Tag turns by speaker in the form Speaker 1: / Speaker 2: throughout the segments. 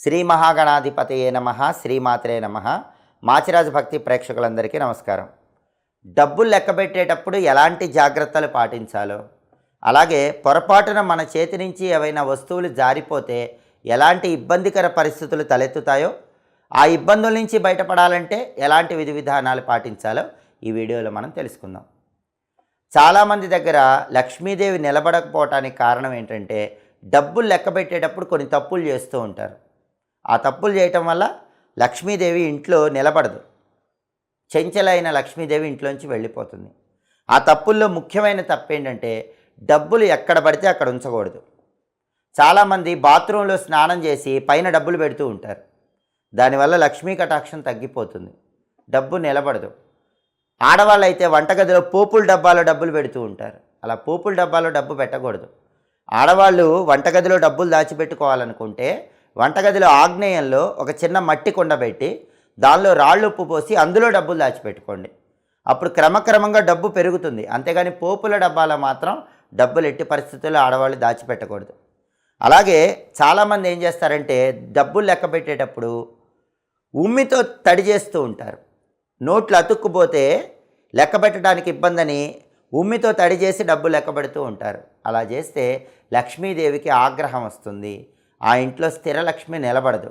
Speaker 1: శ్రీ మహాగణాధిపతయే నమః, శ్రీమాత్రే నమః. మాచిరాజు భక్తి ప్రేక్షకులందరికీ నమస్కారం. డబ్బులు లెక్కబెట్టేటప్పుడు ఎలాంటి జాగ్రత్తలు పాటించాలో, అలాగే పొరపాటున మన చేతి నుంచి ఏవైనా వస్తువులు జారిపోతే ఎలాంటి ఇబ్బందికర పరిస్థితులు తలెత్తుతాయో, ఆ ఇబ్బందుల నుంచి బయటపడాలంటే ఎలాంటి విధి విధానాలు పాటించాలో ఈ వీడియోలో మనం తెలుసుకుందాం. చాలామంది దగ్గర లక్ష్మీదేవి నిలబడకపోవటానికి కారణం ఏంటంటే, డబ్బులు లెక్కబెట్టేటప్పుడు కొన్ని తప్పులు చేస్తూ ఉంటారు. ఆ తప్పులు చేయటం వల్ల లక్ష్మీదేవి ఇంట్లో నిలబడదు. చెంచలైన లక్ష్మీదేవి ఇంట్లోంచి వెళ్ళిపోతుంది. ఆ తప్పుల్లో ముఖ్యమైన తప్పు ఏంటంటే, డబ్బులు ఎక్కడ పడితే అక్కడ ఉంచకూడదు. చాలామంది బాత్రూంలో స్నానం చేసి పైన డబ్బులు పెడుతూ ఉంటారు. దానివల్ల లక్ష్మీ కటాక్షం తగ్గిపోతుంది, డబ్బు నిలబడదు. ఆడవాళ్ళు అయితే వంటగదిలో పోపుల డబ్బాలో డబ్బులు పెడుతూ ఉంటారు. అలా పోపుల డబ్బాలో డబ్బు పెట్టకూడదు. ఆడవాళ్ళు వంటగదిలో డబ్బులు దాచిపెట్టుకోవాలనుకుంటే వంటగదిలో ఆగ్నేయంలో ఒక చిన్న మట్టి కుండ పెట్టి దానిలో రాళ్ళు ఉప్పు పోసి అందులో డబ్బులు దాచిపెట్టుకోండి. అప్పుడు క్రమక్రమంగా డబ్బు పెరుగుతుంది. అంతేగాని పోపుల డబ్బాలో మాత్రం డబ్బులు ఎట్టి పరిస్థితుల్లో ఆడవాళ్ళు దాచిపెట్టకూడదు. అలాగే చాలామంది ఏం చేస్తారంటే, డబ్బులు లెక్క పెట్టేటప్పుడు ఉమ్మితో తడి చేస్తూ ఉంటారు. నోట్లు అతుక్కుపోతే లెక్క పెట్టడానికి ఇబ్బందని ఉమ్మితో తడి చేసి డబ్బులు లెక్క పెడుతూ ఉంటారు. అలా చేస్తే లక్ష్మీదేవికి ఆగ్రహం వస్తుంది. ఆ ఇంట్లో స్థిర లక్ష్మి నిలబడదు.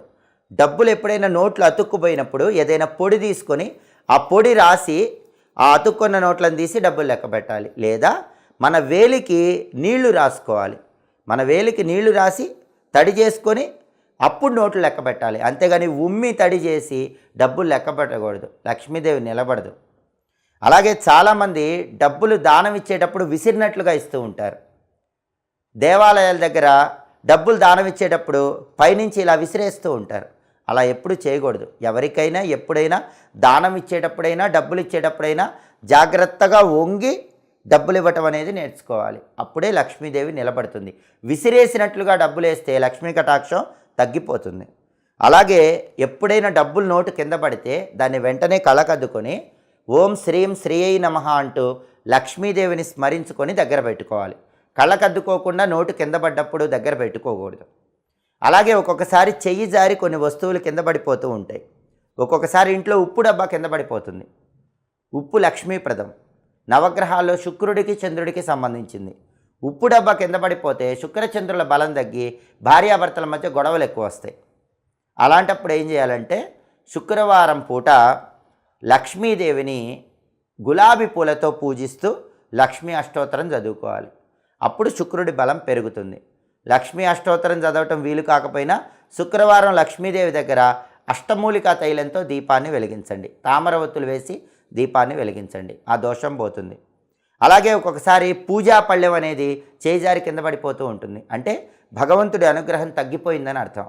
Speaker 1: డబ్బులు ఎప్పుడైనా నోట్లు అతుక్కుపోయినప్పుడు ఏదైనా పొడి తీసుకొని ఆ పొడి రాసి ఆ అతుక్కున్న నోట్లను తీసి డబ్బులు లెక్క పెట్టాలి. లేదా మన వేలికి నీళ్లు రాసుకోవాలి. మన వేలికి నీళ్లు రాసి తడి చేసుకొని అప్పుడు నోట్లు లెక్క పెట్టాలి. అంతేగాని ఉమ్మి తడి చేసి డబ్బులు లెక్క పెట్టకూడదు. లక్ష్మీదేవి నిలబడదు. అలాగే చాలామంది డబ్బులు దానం ఇచ్చేటప్పుడు విసిరినట్లుగా ఇస్తూ ఉంటారు. దేవాలయాల దగ్గర డబ్బులు దానం ఇచ్చేటప్పుడు పైనుంచి ఇలా విసిరేస్తూ ఉంటారు. అలా ఎప్పుడు చేయకూడదు. ఎవరికైనా ఎప్పుడైనా దానం ఇచ్చేటప్పుడైనా డబ్బులు ఇచ్చేటప్పుడైనా జాగ్రత్తగా వంగి డబ్బులు ఇవ్వటం అనేది నేర్చుకోవాలి. అప్పుడే లక్ష్మీదేవి నిలబడుతుంది. విసిరేసినట్లుగా డబ్బులు వేస్తే లక్ష్మీ కటాక్షం తగ్గిపోతుంది. అలాగే ఎప్పుడైనా డబ్బులు నోటు కింద పడితే దాన్ని వెంటనే కళ్ళకద్దుకొని ఓం శ్రీం శ్రీయై నమః అంటూ లక్ష్మీదేవిని స్మరించుకొని దగ్గర పెట్టుకోవాలి. కళ్ళకద్దుకోకుండా నోటు కింద పడ్డప్పుడు దగ్గర పెట్టుకోకూడదు. అలాగే ఒక్కొక్కసారి చెయ్యి జారి కొన్ని వస్తువులు కింద పడిపోతూ ఉంటాయి. ఒక్కొక్కసారి ఇంట్లో ఉప్పు డబ్బా కింద పడిపోతుంది. ఉప్పు లక్ష్మీప్రదం. నవగ్రహాల్లో శుక్రుడికి చంద్రుడికి సంబంధించింది. ఉప్పు డబ్బా కింద పడిపోతే శుక్రచంద్రుల బలం తగ్గి భార్యాభర్తల మధ్య గొడవలు ఎక్కువ వస్తాయి. అలాంటప్పుడు ఏం చేయాలంటే, శుక్రవారం పూట లక్ష్మీదేవిని గులాబీ పూలతో పూజిస్తూ లక్ష్మీ అష్టోత్తరం చదువుకోవాలి. అప్పుడు శుక్రుడి బలం పెరుగుతుంది. లక్ష్మీ అష్టోత్తరం చదవటం వీలు కాకపోయినా శుక్రవారం లక్ష్మీదేవి దగ్గర అష్టమూలికా తైలంతో దీపాన్ని వెలిగించండి. తామరవత్తులు వేసి దీపాన్ని వెలిగించండి. ఆ దోషం పోతుంది. అలాగే ఒక్కొక్కసారి పూజా పళ్ళెం అనేది చేజారి కింద పడిపోతూ ఉంటుంది. అంటే భగవంతుడి అనుగ్రహం తగ్గిపోయిందని అర్థం.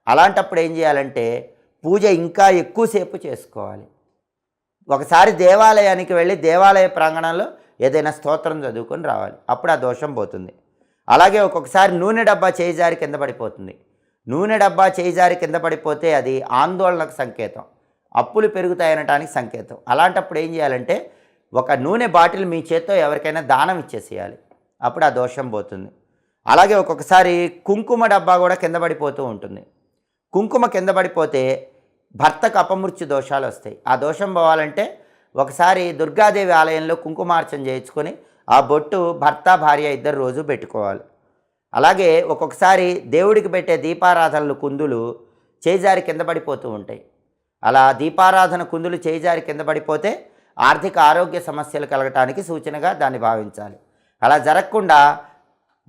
Speaker 1: అలాంటప్పుడు ఏం చేయాలంటే, పూజ ఇంకా ఎక్కువసేపు చేసుకోవాలి. ఒకసారి దేవాలయానికి వెళ్ళి దేవాలయ ప్రాంగణంలో ఏదైనా స్తోత్రం చదువుకొని రావాలి. అప్పుడు ఆ దోషం పోతుంది. అలాగే ఒక్కొక్కసారి నూనె డబ్బా చేయిజారి కింద పడిపోతుంది. నూనె డబ్బా చేయిజారి కింద పడిపోతే అది ఆందోళనకు సంకేతం, అప్పులు పెరుగుతాయనటానికి సంకేతం. అలాంటప్పుడు ఏం చేయాలంటే, ఒక నూనె బాటిల్ మీ చేత్తో ఎవరికైనా దానం ఇచ్చేసేయాలి. అప్పుడు ఆ దోషం పోతుంది. అలాగే ఒక్కొక్కసారి కుంకుమ డబ్బా కూడా కింద పడిపోతూ ఉంటుంది. కుంకుమ కింద పడిపోతే భర్తకు అపమృత్యు దోషాలు వస్తాయి. ఆ దోషం పోవాలంటే ఒకసారి దుర్గాదేవి ఆలయంలో కుంకుమార్చన చేయించుకొని ఆ బొట్టు భర్త భార్య ఇద్దరు రోజు పెట్టుకోవాలి. అలాగే ఒక్కొక్కసారి దేవుడికి పెట్టే దీపారాధనలు కుందులు చేజారి కింద పడిపోతూ ఉంటాయి. అలా దీపారాధన కుందులు చేజారి కింద పడిపోతే ఆర్థిక ఆరోగ్య సమస్యలు కలగటానికి సూచనగా దాన్ని భావించాలి. అలా జరగకుండా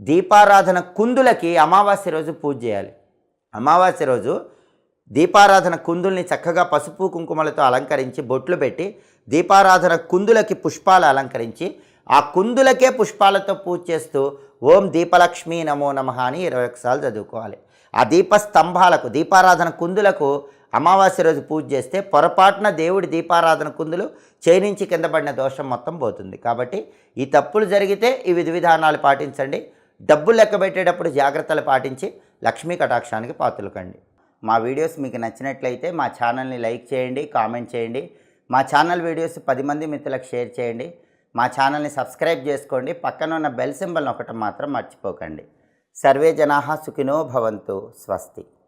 Speaker 1: దీపారాధన కుందులకి అమావాస్య రోజు పూజ చేయాలి. అమావాస్య రోజు దీపారాధన కుందుల్ని చక్కగా పసుపు కుంకుమలతో అలంకరించి బొట్లు పెట్టి దీపారాధన కుందులకి పుష్పాలు అలంకరించి ఆ కుందులకే పుష్పాలతో పూజ చేస్తూ ఓం దీపలక్ష్మీ నమో నమః అని 21 సార్లు చదువుకోవాలి. ఆ దీపస్తంభాలకు దీపారాధన కుందులకు అమావాస్య రోజు పూజ చేస్తే పొరపాటున దేవుడి దీపారాధన కుందులు చేయించి కింద పడిన దోషం మొత్తం పోతుంది. కాబట్టి ఈ తప్పులు జరిగితే ఈ విధి విధానాలు పాటించండి. డబ్బులు లెక్క పెట్టేటప్పుడు జాగ్రత్తలు పాటించి లక్ష్మీ కటాక్షానికి పాత్రలు కండి. మా వీడియోస్ మీకు నచ్చినట్లయితే మా ఛానల్ని లైక్ చేయండి, కామెంట్ చేయండి. మా ఛానల్ వీడియోస్ 10 మంది మిత్రులకు షేర్ చేయండి. మా ఛానల్ని సబ్స్క్రైబ్ చేసుకోండి. పక్కన ఉన్న బెల్ సింబల్ నొక్కటం మాత్రం మర్చిపోకండి. సర్వే జనాః సుఖినో భవంతు. స్వస్తి.